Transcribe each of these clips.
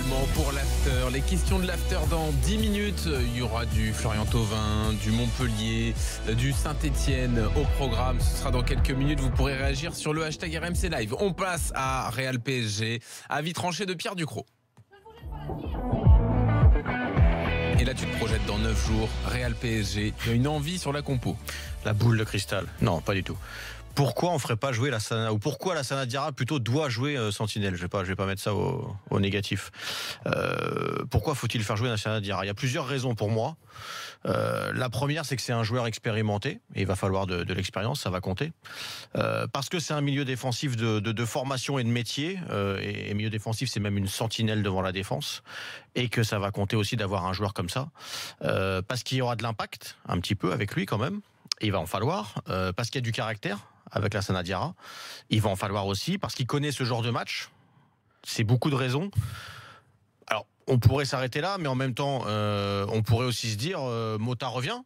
évidemment pour l'after. Les questions de l'after dans 10 minutes. Il y aura du Florian Thauvin, du Montpellier, du Saint-Etienne au programme. Ce sera dans quelques minutes. Vous pourrez réagir sur le hashtag RMC Live. On passe à Real PSG. Avis tranché de Pierre Ducrot. Et là, tu te projettes dans 9 jours. Real PSG. Tu as une envie sur la compo. La boule de cristal. Non, pas du tout. Pourquoi on ferait pas jouer Lassana, ou pourquoi Lassana Diarra plutôt doit jouer Sentinelle? Je vais pas mettre ça au négatif. Pourquoi faut-il faire jouer Lassana Diarra? Il y a plusieurs raisons pour moi. La première, c'est que c'est un joueur expérimenté et il va falloir de l'expérience, ça va compter. Parce que c'est un milieu défensif de formation et de métier, et milieu défensif, c'est même une sentinelle devant la défense, et que ça va compter aussi d'avoir un joueur comme ça, parce qu'il y aura de l'impact un petit peu avec lui quand même. Il va en falloir, parce qu'il y a du caractère avec Lassana Diarra. Il va en falloir aussi parce qu'il connaît ce genre de match. C'est beaucoup de raisons. Alors, on pourrait s'arrêter là, mais en même temps, on pourrait aussi se dire, Mota revient.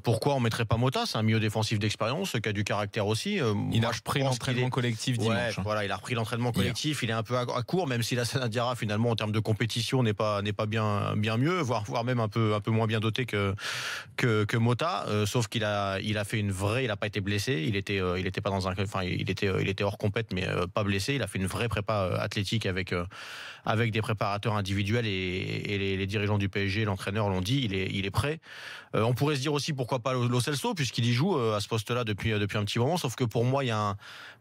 Pourquoi on mettrait pas Mota? C'est un milieu défensif d'expérience qui a du caractère aussi. Il a repris l'entraînement collectif dimanche. Ouais, voilà, il a repris l'entraînement collectif. Il est un peu à court, même si Lassana Diarra finalement en termes de compétition n'est pas bien mieux, voire même un peu moins bien doté que Mota. Sauf qu'il a fait une vraie. Il a pas été blessé. Il était pas dans un. Enfin, il était hors compète, mais pas blessé. Il a fait une vraie prépa athlétique avec des préparateurs individuels et les dirigeants du PSG, l'entraîneur l'ont dit. Il est prêt. On pourrait se dire aussi pourquoi pas Lo Celso, puisqu'il y joue à ce poste-là depuis un petit moment. Sauf que pour moi,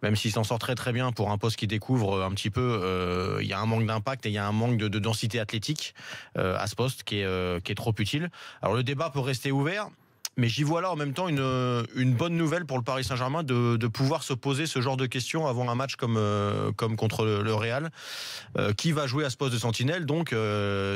même s'il s'en sort très très bien pour un poste qui découvre un petit peu, il y a un manque d'impact et il y a un manque de densité athlétique à ce poste qui est trop utile. Alors le débat peut rester ouvert. Mais j'y vois là en même temps une bonne nouvelle pour le Paris Saint-Germain de pouvoir se poser ce genre de questions avant un match comme contre le Real. Qui va jouer à ce poste de sentinelle? Donc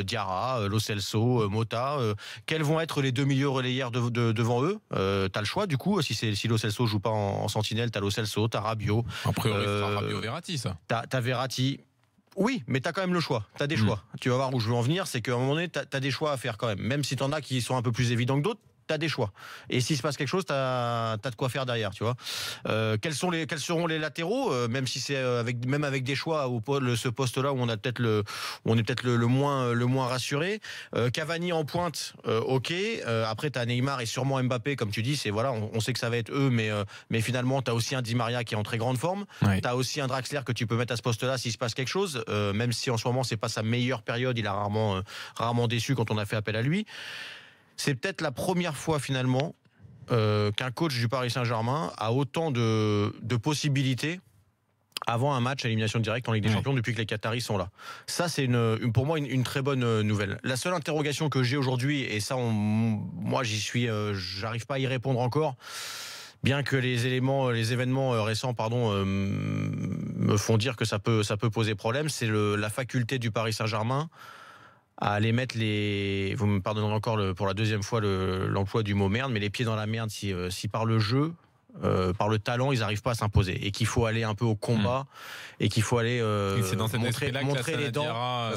Diarra, Lo Celso, Mota. Quels vont être les deux milieux relayeurs devant eux? T'as le choix du coup. Si Lo Celso joue pas en sentinelle, t'as Lo Celso, t'as Rabiot. A priori, c'est Rabiot Verratti, ça. T'as Verratti. Oui, mais t'as quand même le choix. T'as des choix. Tu vas voir où je veux en venir. C'est qu'à un moment donné, t'as des choix à faire quand même. Même si t'en as qui sont un peu plus évidents que d'autres. T'as des choix. Et s'il se passe quelque chose, t'as de quoi faire derrière, tu vois. Quels seront les latéraux, même si c'est avec des choix ce poste-là où on est peut-être le moins rassuré. Cavani en pointe, ok. Après t'as Neymar et sûrement Mbappé, comme tu dis. C'est voilà, on sait que ça va être eux, mais finalement t'as aussi un Di Maria qui est en très grande forme. Ouais. T'as aussi un Draxler que tu peux mettre à ce poste-là s'il se passe quelque chose. Même si en ce moment c'est pas sa meilleure période, il a rarement déçu quand on a fait appel à lui. C'est peut-être la première fois finalement qu'un coach du Paris Saint-Germain a autant de possibilités avant un match à élimination directe en Ligue des Champions depuis que les Qataris sont là. Ça, c'est pour moi une très bonne nouvelle. La seule interrogation que j'ai aujourd'hui, et ça, moi j'arrive pas à y répondre encore, bien que les événements récents, me font dire que ça peut poser problème, c'est la faculté du Paris Saint-Germain à aller mettre vous me pardonnerez encore pour la deuxième fois l'emploi du mot merde, mais les pieds dans la merde si par le jeu, par le talent, ils n'arrivent pas à s'imposer et qu'il faut aller un peu au combat et qu'il faut aller montrer les dents.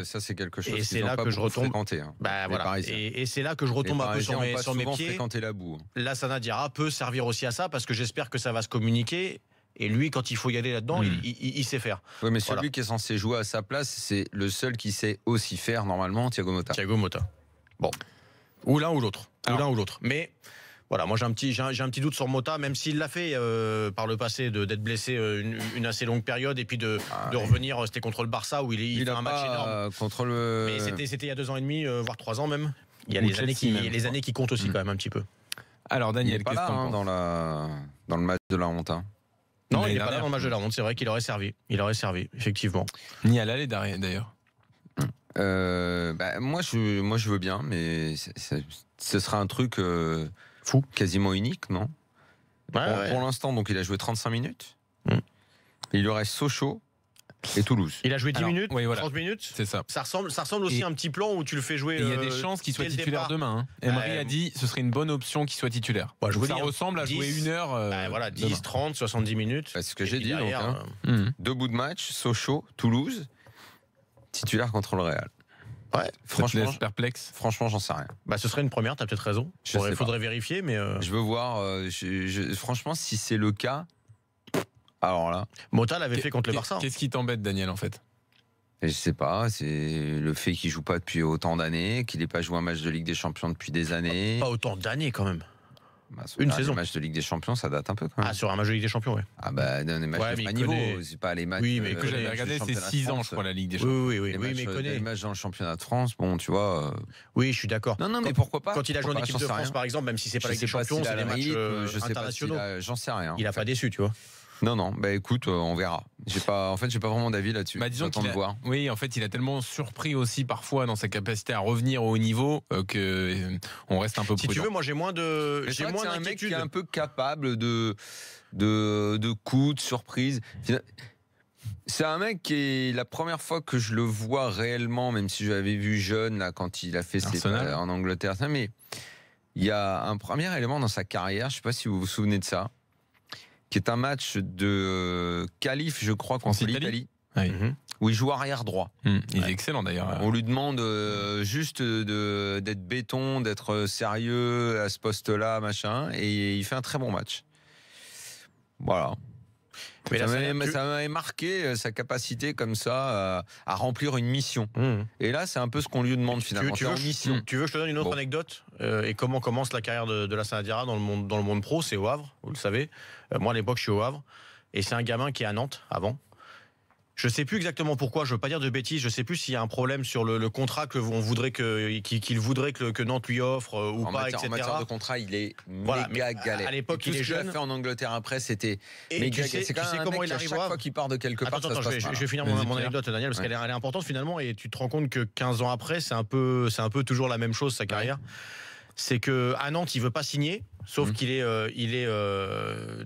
Ça c'est quelque chose. Et c'est là que je retombe. Voilà. Et c'est là que je retombe un peu sur mes pieds. Fréquenter la boue. Lassana Diarra peut servir aussi à ça parce que j'espère que ça va se communiquer. Et lui, quand il faut y aller là-dedans, il sait faire. Oui, mais celui qui est censé jouer à sa place, c'est le seul qui sait aussi faire normalement, Thiago Motta. Bon, ou l'un ou l'autre. Mais voilà, moi j'ai un petit doute sur Motta, même s'il l'a fait par le passé d'être blessé une assez longue période et puis de revenir. C'était contre le Barça où il fait un match énorme. Mais c'était il y a 2 ans et demi, voire 3 ans même. Il y a les années qui comptent aussi quand même un petit peu. Alors Daniel, qu'est-ce que tu penses dans le match de la honte? Non, il n'est pas là dans le match de la honte. C'est vrai qu'il aurait servi. Il aurait servi, effectivement. Ni à l'aller d'ailleurs. Moi, je veux bien, mais ce sera un truc fou, quasiment unique, non? Pour l'instant, donc il a joué 35 minutes. Il lui reste Sochaux et Toulouse. Il a joué 10 minutes, 30 minutes. C'est ça. Ça ressemble aussi à un petit plan où tu le fais jouer. Il y a des chances qu'il soit titulaire demain. Emery a dit ce serait une bonne option qu'il soit titulaire. Ça ressemble à jouer 1 heure. 10, 30, 70 minutes. C'est ce que j'ai dit. Donc, 2 bouts de match, Sochaux, Toulouse, titulaire contre le Real. Ouais, franchement, perplexe. Franchement, j'en sais rien. Ce serait une première, t'as peut-être raison. Il faudrait vérifier, mais. Je veux voir. Franchement, si c'est le cas. Alors là. Mota l'avait fait contre le Barça. Qu'est-ce qui t'embête, Daniel, en fait? Et je sais pas, c'est le fait qu'il joue pas depuis autant d'années, qu'il n'ait pas joué un match de Ligue des Champions depuis des années. Pas autant d'années quand même. Une saison. Le match de Ligue des Champions, ça date un peu quand même. Ah, sur un match de Ligue des Champions, ouais. Ah bah, dans les matchs de bas niveau, c'est pas les matchs. Oui, mais que j'avais regardé, c'est 6 ans, je crois, la Ligue des Champions. Oui, mais connais. Les matchs dans le championnat de France, bon, tu vois. Oui, je suis d'accord. Non, mais pourquoi pas? Quand il a joué en équipe de France, par exemple, même si c'est pas la Ligue des Champions, c'est des matchs internationaux. J'en sais rien. Il a pas déçu, tu vois. Non, bah écoute, on verra. J'ai pas vraiment d'avis là-dessus. Disons qu'il voir. Oui, en fait, il a tellement surpris aussi parfois dans sa capacité à revenir au haut niveau que on reste un peu prudent. Si tu veux, moi j'ai moins de. J'ai moins d'un mec qui est un peu capable de coups, de surprises. C'est un mec qui est la première fois que je le vois réellement, même si je l'avais vu jeune là quand il a fait en Angleterre. Mais il y a un premier élément dans sa carrière. Je sais pas si vous vous souvenez de ça. Qui est un match de qualif, je crois, contre l'Italie, où il joue arrière droit. Il est excellent d'ailleurs. On lui demande juste d'être béton, d'être sérieux à ce poste-là, machin, et il fait un très bon match. Voilà. Mais ça m'avait marqué sa capacité comme ça à remplir une mission. Et là, c'est un peu ce qu'on lui demande finalement. Tu veux que je te donne une autre anecdote et comment commence la carrière de Lassana Diarra dans le monde pro? C'est au Havre, vous le savez. Moi, à l'époque, je suis au Havre. Et c'est un gamin qui est à Nantes avant. Je sais plus exactement pourquoi, je veux pas dire de bêtises, je sais plus s'il y a un problème sur le contrat qu'il voudrait que Nantes lui offre ou pas, etc. En matière de contrat, il est méga galère. À l'époque, il est jeune. Ce qu'il a fait en Angleterre après, c'était méga galère. C'est quand même un mec qui, à chaque fois qu'il part de quelque part, Attends, je vais finir mon anecdote, Daniel, parce qu'elle est importante finalement, et tu te rends compte que 15 ans après, c'est un peu toujours la même chose, sa carrière. C'est qu'à Nantes, il veut pas signer, sauf qu'il est,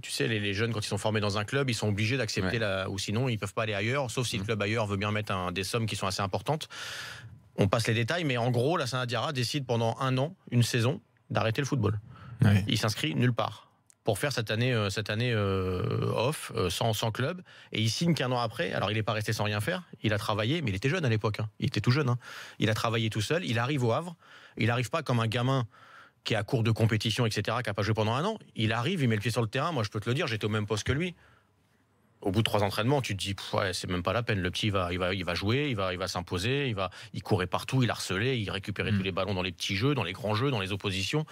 tu sais, les jeunes, quand ils sont formés dans un club, ils sont obligés d'accepter ou sinon, ils peuvent pas aller ailleurs, sauf si le club ailleurs veut bien mettre des sommes qui sont assez importantes. On passe les détails, mais en gros, Lassana Diarra décide pendant un an, une saison, d'arrêter le football. Il s'inscrit nulle part pour faire cette année off, sans club, et il signe qu'un an après. Alors, il n'est pas resté sans rien faire, il a travaillé, mais il était jeune à l'époque, il était tout jeune. Il a travaillé tout seul, il arrive au Havre, il n'arrive pas comme un gamin qui est à court de compétition, etc., qui n'a pas joué pendant un an. Il arrive, il met le pied sur le terrain. Moi, je peux te le dire, j'étais au même poste que lui. Au bout de 3 entraînements, tu te dis, c'est même pas la peine. Le petit, il va jouer, il va s'imposer, il courait partout, il harcelait, il récupérait tous les ballons dans les petits jeux, dans les grands jeux, dans les oppositions.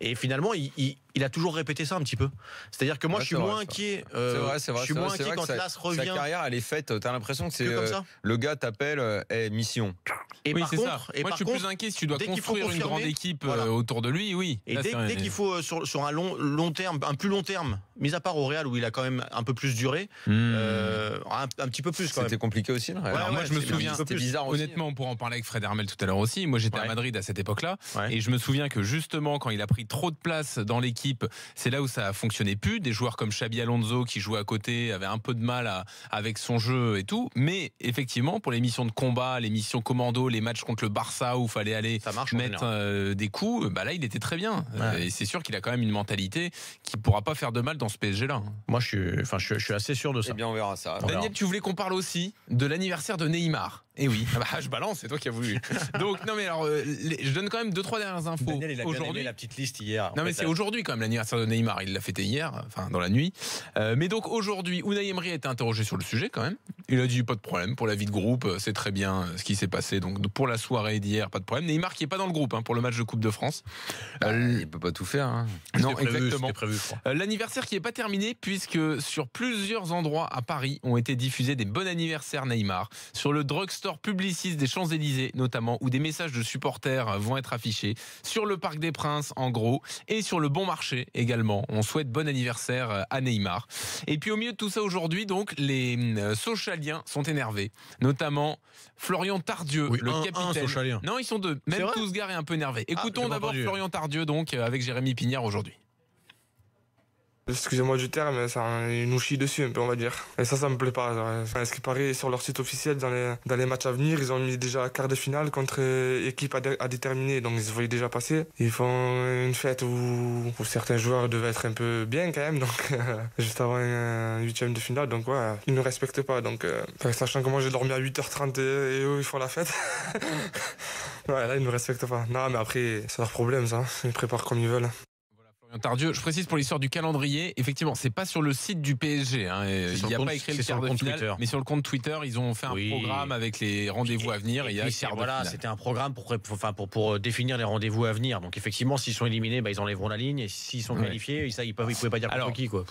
Et finalement, il a toujours répété ça un petit peu. C'est-à-dire que moi, je suis moins inquiet. C'est vrai. Je suis moins inquiet quand Las revient. Sa carrière, elle est faite. T'as l'impression que c'est le gars t'appelle, mission. Et par contre, moi, je suis plus inquiet si tu dois construire une grande équipe autour de lui. Oui. Et dès qu'il faut sur un long terme, un plus long terme, mis à part au Real où il a quand même un peu plus duré, un petit peu plus quand même. C'était compliqué aussi. Moi, je me souviens. C'était bizarre aussi. Honnêtement, on pourra en parler avec Fred Hermel tout à l'heure aussi. Moi, j'étais à Madrid à cette époque-là, et je me souviens que justement, quand il a pris trop de place dans l'équipe, c'est là où ça a fonctionné plus. Des joueurs comme Xabi Alonso qui jouait à côté avaient un peu de mal avec son jeu et tout. Mais effectivement, pour les missions de combat, les missions commando, les matchs contre le Barça où il fallait aller mettre des coups, là il était très bien. Et c'est sûr qu'il a quand même une mentalité qui ne pourra pas faire de mal dans ce PSG-là. Moi je suis assez sûr de ça. Eh bien on verra ça. Daniel, tu voulais qu'on parle aussi de l'anniversaire de Neymar. Et oui, je balance, c'est toi qui as voulu. Donc non mais alors, je donne quand même 2-3 dernières infos. Daniel, il a bien aimé la petite liste hier. Non mais c'est aujourd'hui quand même l'anniversaire de Neymar. Il l'a fêté hier, enfin dans la nuit. Mais donc aujourd'hui, Unai Emery a été interrogé sur le sujet quand même. Il a dit pas de problème pour la vie de groupe, c'est très bien ce qui s'est passé. Donc pour la soirée d'hier, pas de problème. Neymar qui est pas dans le groupe pour le match de Coupe de France. Il peut pas tout faire. Non, exactement. Prévu, l'anniversaire qui est pas terminé puisque sur plusieurs endroits à Paris ont été diffusés des bons anniversaires Neymar. Sur le drugstore Publicis des Champs-Élysées notamment, où des messages de supporters vont être affichés. Sur le Parc des Princes en gros et sur le Bon Marché également. On souhaite bon anniversaire à Neymar. Et puis au milieu de tout ça aujourd'hui, donc les Sochaliens sont énervés, notamment Florian Tardieu, le capitaine. Non, ils sont deux. Même Tousgar est un peu énervé. Écoutons d'abord Florian Tardieu donc avec Jérémy Pignard aujourd'hui. Excusez-moi du terme, mais ça nous chie dessus un peu, on va dire. Et ça me plaît pas. Ce qui paraît sur leur site officiel, dans les matchs à venir, ils ont mis déjà quart de finale contre équipe à déterminer, donc ils se voyaient déjà passer. Ils font une fête où certains joueurs devaient être un peu bien quand même, donc juste avant un 8e de finale, donc ils ne respectent pas. Donc, sachant que moi j'ai dormi à 8h30 et eux ils font la fête. Là ils ne respectent pas. Non mais après, c'est leur problème ça, ils préparent comme ils veulent. Tardieu, je précise pour l'histoire du calendrier, effectivement, c'est pas sur le site du PSG. Il n'y a pas écrit le quart de finale, mais sur le compte Twitter, ils ont fait un programme avec les rendez-vous à venir. Et il y a voilà, c'était un programme pour définir les rendez-vous à venir. Donc effectivement, s'ils sont éliminés, ils enlèveront la ligne. Et s'ils sont qualifiés, ça, ils pouvaient pas dire contre qui, quoi.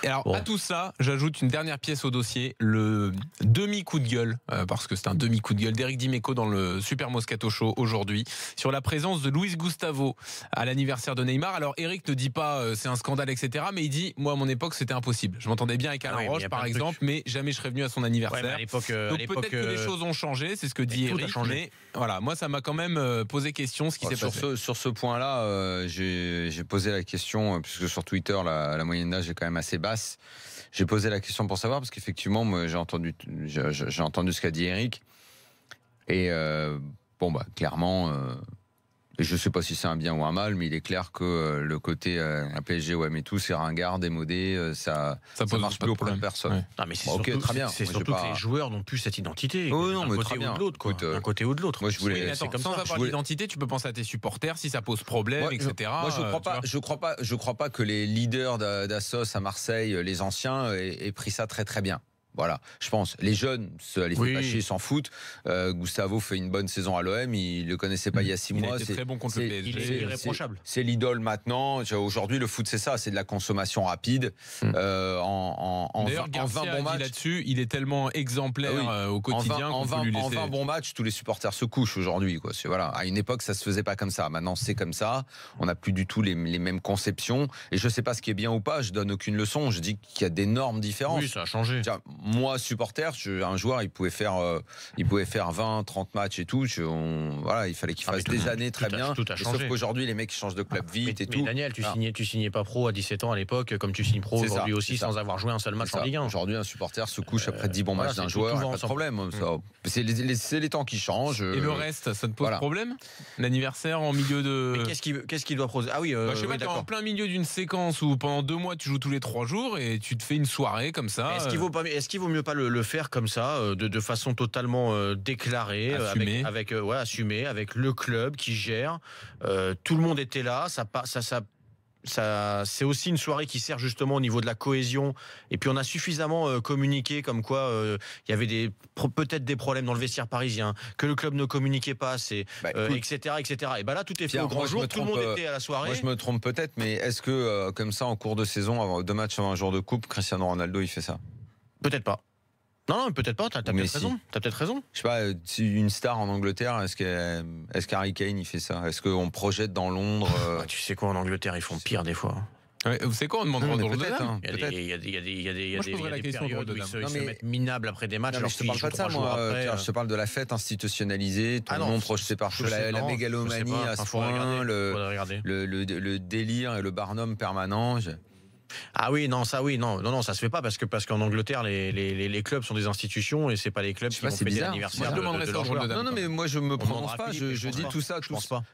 Et alors, à tout ça, j'ajoute une dernière pièce au dossier, le demi-coup de gueule, parce que c'est un demi-coup de gueule d'Éric Dimeco dans le Super Moscato Show aujourd'hui, sur la présence de Luis Gustavo à l'anniversaire de Neymar. Alors, Eric ne dit pas c'est un scandale, etc., mais il dit, moi, à mon époque, c'était impossible. Je m'entendais bien avec Alain Roche, par exemple, mais jamais je serais venu à son anniversaire. Ouais, à l'époque, donc peut-être que les choses ont changé, c'est ce que dit Eric, mais voilà, moi, ça m'a quand même posé question ce qui s'est passé. Sur ce point-là, j'ai posé la question, puisque sur Twitter, la moyenne d'âge est quand même assez basse. J'ai posé la question pour savoir parce qu'effectivement, moi, j'ai entendu ce qu'a dit Eric et clairement, et je sais pas si c'est un bien ou un mal, mais il est clair que le côté PSG OM et tout, c'est ringard, démodé, ça marche plus auprès de personne. Ouais. Non, mais c'est surtout, très bien. C'est surtout que les joueurs n'ont plus cette identité. Non, mais très bien. D'un côté ou de l'autre. Moi, je voulais. Sans avoir d'identité, tu peux penser à tes supporters si ça pose problème, etc. Moi, je crois pas que les leaders d'Assos à Marseille, les anciens, aient pris ça très très bien. Voilà, je pense. Les jeunes, ça les fait pas chier, s'en foutent. Gustavo fait une bonne saison à l'OM. Il le connaissait pas il y a 6 mois. C'est très bon contre le PSG. Il est irréprochable. C'est l'idole maintenant. Aujourd'hui, le foot, c'est ça. C'est de la consommation rapide. En 20 bons matchs. Là-dessus, il est tellement exemplaire au quotidien. En 20 bons matchs, tous les supporters se couchent aujourd'hui. Voilà. À une époque, ça se faisait pas comme ça. Maintenant, c'est comme ça. On n'a plus du tout les mêmes conceptions. Et je sais pas ce qui est bien ou pas. Je donne aucune leçon. Je dis qu'il y a d'énormes différences. Oui, ça a changé. Moi, supporter, un joueur, il pouvait faire 20, 30 matchs et tout. Il fallait qu'il fasse des années très bien. Sauf qu'aujourd'hui, les mecs changent de club vite et tout. Mais Daniel, tu signais pas pro à 17 ans à l'époque, comme tu signes pro aujourd'hui aussi, sans avoir joué un seul match en Ligue 1. Aujourd'hui, un supporter se couche après 10 bons matchs d'un joueur, pas de problème. C'est les temps qui changent. Et le reste, ça te pose problème? L'anniversaire en milieu de. Mais qu'est-ce qu'il doit poser? Ah oui, je sais pas, t'es en plein milieu d'une séquence où pendant 2 mois, tu joues tous les 3 jours et tu te fais une soirée comme ça. Est-ce qu'il vaut mieux pas le faire comme ça, de façon totalement déclarée, assumée, avec le club qui gère. Tout le monde était là. C'est aussi une soirée qui sert justement au niveau de la cohésion. Et puis on a suffisamment communiqué comme quoi il y avait peut-être des problèmes dans le vestiaire parisien, que le club ne communiquait pas assez, etc., etc. Et là, tout est fait au grand jour. Tout le monde était à la soirée. Moi, je me trompe peut-être, mais est-ce que comme ça, en cours de saison, 2 matchs avant un jour de coupe, Cristiano Ronaldo, il fait ça? Peut-être pas. Non, peut-être pas, t'as peut-être raison. T'as peut-être raison. Je sais pas, une star en Angleterre, est-ce qu'Harry Kane il fait ça? Est-ce qu'on projette dans Londres Tu sais quoi, en Angleterre, ils font pire des fois. Ouais, vous savez quoi, on demande peut-être. Il y a des périodes où ils se mettent minables après des matchs. Je te parle pas de ça, moi. Je te parle de la fête institutionnalisée, tout le monde projeté partout, la mégalomanie à ce point, le délire et le barnum permanent. Ah oui, non, ça se fait pas parce qu'en Angleterre les clubs sont des institutions et c'est pas les clubs qui vont fêter l'anniversaire de leurs joueurs. Non, mais moi je me prononce pas. Je dis tout ça.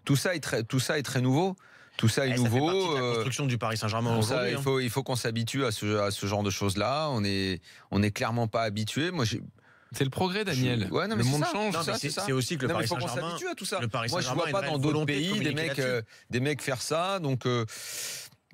Tout ça est très nouveau. Tout ça est nouveau. Ça fait partie de la construction du Paris Saint-Germain aujourd'hui. Il faut qu'on s'habitue à ce genre de choses-là. On est clairement pas habitué. Moi, c'est le progrès, Daniel. Le monde change. C'est aussi que le Paris Saint-Germain. Il faut qu'on s'habitue à tout ça. Moi, je vois pas dans d'autres pays des mecs faire ça. Donc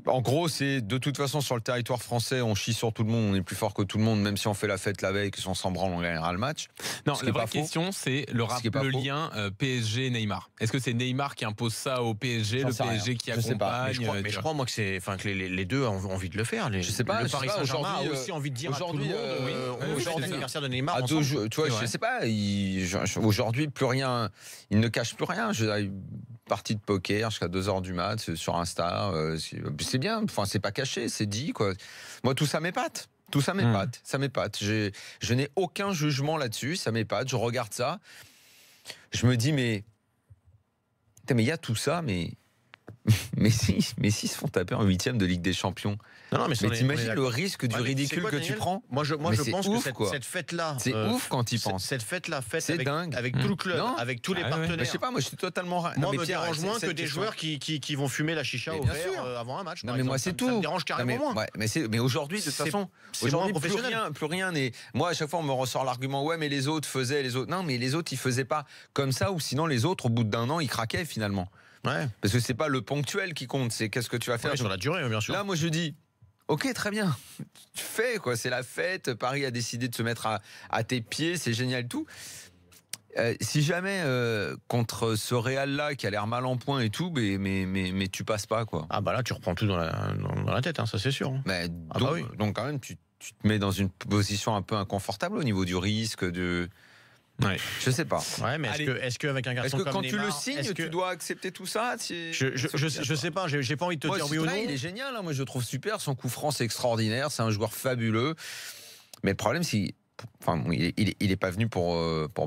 en gros, c'est de toute façon sur le territoire français, on chie sur tout le monde, on est plus fort que tout le monde, même si on fait la fête la veille, que si on s'en branle, on gagnera le match. Non, la vraie question, c'est le lien PSG-Neymar. Est-ce que c'est Neymar qui impose ça au PSG, le PSG qui accompagne? Mais je crois moi que les deux ont envie de le faire. Je sais pas. Le Paris Saint-Germain a aussi envie de dire à tout le monde aujourd'hui l'anniversaire de Neymar. Tu vois, je sais pas. Aujourd'hui, plus rien. Il ne cache plus rien. Partie de poker jusqu'à 2h du mat sur Insta, c'est bien, enfin c'est pas caché, c'est dit quoi. Moi tout ça m'épate. Ça m'épate. Je n'ai aucun jugement là-dessus, ça m'épate, je regarde ça. Je me dis mais il y a tout ça, mais si se font taper en 8e de Ligue des Champions. Non, mais t'imagines le risque du ridicule que tu prends? Moi je pense que cette fête-là, c'est ouf quand il pense. Cette fête-là, c'est dingue, avec tout le club, avec tous les partenaires. Mais je sais pas, moi je suis totalement. Moi me dérange moins que des joueurs qui vont fumer la chicha au verre avant un match. Non mais moi c'est tout. Ça me dérange carrément moins. Mais aujourd'hui de toute façon, aujourd'hui plus rien n'est. Moi à chaque fois on me ressort l'argument ouais mais les autres faisaient, les autres. Non mais les autres ils faisaient pas comme ça ou sinon les autres au bout d'1 an ils craquaient finalement. Ouais. Parce que c'est pas le ponctuel qui compte, c'est qu'est-ce que tu vas faire. Ouais, sur la durée, bien sûr. Là, moi, je dis, ok, très bien. Tu fais, quoi. C'est la fête. Paris a décidé de se mettre à tes pieds. C'est génial, tout. Si jamais contre ce Real-là qui a l'air mal en point et tout, mais tu passes pas, quoi. Ah bah là, tu reprends tout dans la tête, hein, ça c'est sûr. Mais Ah donc, bah oui. donc quand même, tu te mets dans une position un peu inconfortable au niveau du risque. Ouais. Je sais pas. Ouais, mais est-ce qu'avec un Est-ce garçon que comme quand Neymar, tu le signes, est-ce que- tu dois accepter tout ça Je sais pas, j'ai pas envie de te Moi, dire ce oui ou non. truc-là, il est génial. Hein. Moi, je le trouve super. Son coup franc, c'est extraordinaire. C'est un joueur fabuleux. Mais le problème, c'est il est pas venu pour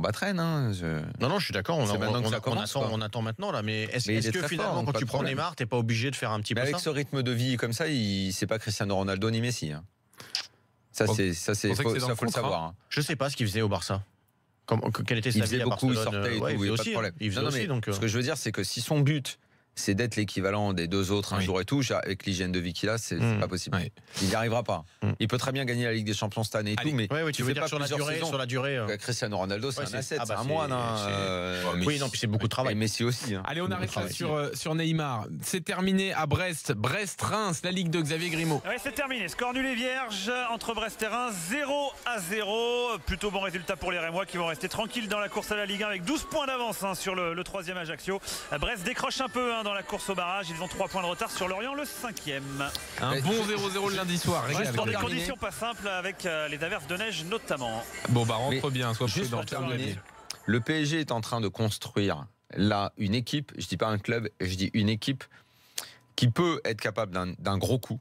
battre Rennes. Hein. Non, je suis d'accord. C'est maintenant que ça commence, quoi. On attend maintenant là. Mais Mais il est-ce est que très finalement, fort, donc quand pas tu de prends problème. Neymar, t'es pas obligé de faire un petit Mais peu avec ça ce rythme de vie comme ça, c'est pas Cristiano Ronaldo ni Messi. Hein. Ça, Bon, faut que c'est dans le le contrat. savoir. Hein. Je sais pas ce qu'il faisait au Barça. Quelle était sa Il vie faisait à beaucoup, il Barcelone. sortait et Ouais, tout, il n'y a pas de aussi, problème. Il faisait Non, aussi, mais donc. Ce que je veux dire, c'est que si son but, c'est d'être l'équivalent des deux autres un Oui. jour et tout, avec l'hygiène de vie qu'il a, c'est pas possible. Ouais. Il n'y arrivera pas. Mm. Il peut très bien gagner la Ligue des Champions cette année et Allez. tout, mais Ouais, tu veux fais dire pas sur la plusieurs durée, saisons. sur la durée. Cristiano Ronaldo, c'est Ouais, un c'est- asset, ah c'est bah, un moine. Hein, Oui, non, puis c'est beaucoup de travail. Et Messi aussi. Hein. Allez, on arrête là travail. sur Neymar. C'est terminé à Brest. Brest-Reims, la Ligue de Xavier Grimaud. Ouais, c'est terminé. Score nul et vierge entre Brest et Reims, 0-0. Plutôt bon résultat pour les Rémois qui vont rester tranquilles dans la course à la Ligue 1 avec 12 points d'avance sur le troisième Ajaccio. Brest décroche un peu dans la course au barrage. Ils ont 3 points de retard sur Lorient, le 5e. Un Mais bon je- 0-0 le lundi soir. Régal, Reste dans des quoi. terminer. conditions pas simples avec les averses de neige notamment. Bon, bah rentre Mais bien, sois juste prudent. pour terminer, Terminé. le PSG est en train de construire là une équipe, je dis pas un club, je dis une équipe qui peut être capable d'un gros coup,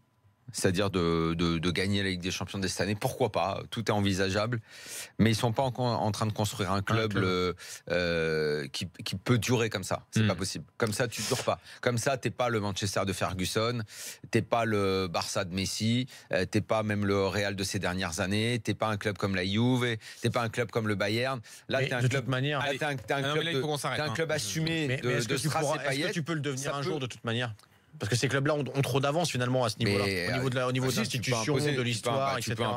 c'est-à-dire de gagner la Ligue des Champions de cette année. Pourquoi pas? Tout est envisageable, mais ils sont pas encore en train de construire un club qui peut durer comme ça. C'est pas possible. Comme ça, tu dures pas. Comme ça, t'es pas le Manchester de Ferguson, t'es pas le Barça de Messi, t'es pas même le Real de ces dernières années, t'es pas un club comme la Juve, t'es pas un club comme le Bayern. Là, Mais t'es un de club. toute manière. Là, t'es un non, mais là, il faut qu'on s'arrête, t'es un hein. club assumé Mais est-ce que de Strass et est-ce Payet. que tu peux le devenir Ça un peut- jour de toute manière? Parce que ces clubs-là ont trop d'avance finalement à ce niveau-là. Mais, Au niveau de si, tu peux l'institution, imposer- de l'histoire, tu etc.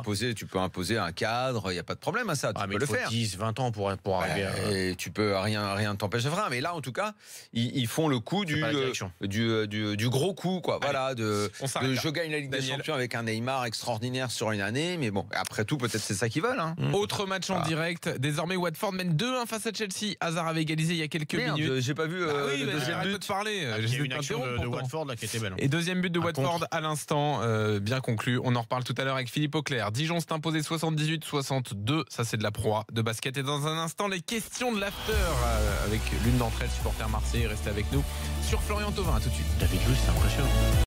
peux imposer un cadre, il n'y a pas de problème à ça, tu Ah, mais peux il le faut faire. 10, 20 ans pour arriver à. Et tu peux rien ne t'empêche de faire. Mais là, en tout cas, ils font le coup pas la direction. du gros coup, quoi. Voilà, on s'arrête là. je gagne la Ligue des Daniel. Champions avec un Neymar extraordinaire sur une année. Mais bon, après tout, peut-être c'est ça qu'ils veulent. Hein. Autre match en direct. Désormais, Watford mène 2-1 face à Chelsea. Hazard avait égalisé il y a quelques minutes. Merde, j'ai pas vu Ah oui, le bah, deuxième j'arrête de but. te parler. Il y a J'essaie une de action t'interrompre de pourtant. Watford là, qui était belle. Et deuxième but de Un Watford contre. à l'instant, bien conclu. On en reparle tout à l'heure avec Philippe Auclair. Dijon s'est imposé 78-62. Ça, c'est de la proie de basket. Et dans un instant, les questions de l'after avec l'une d'entre elles, supporter Marseille. Restez avec nous sur Florian Thauvin. À tout de suite. David Luiz, c'est impressionnant.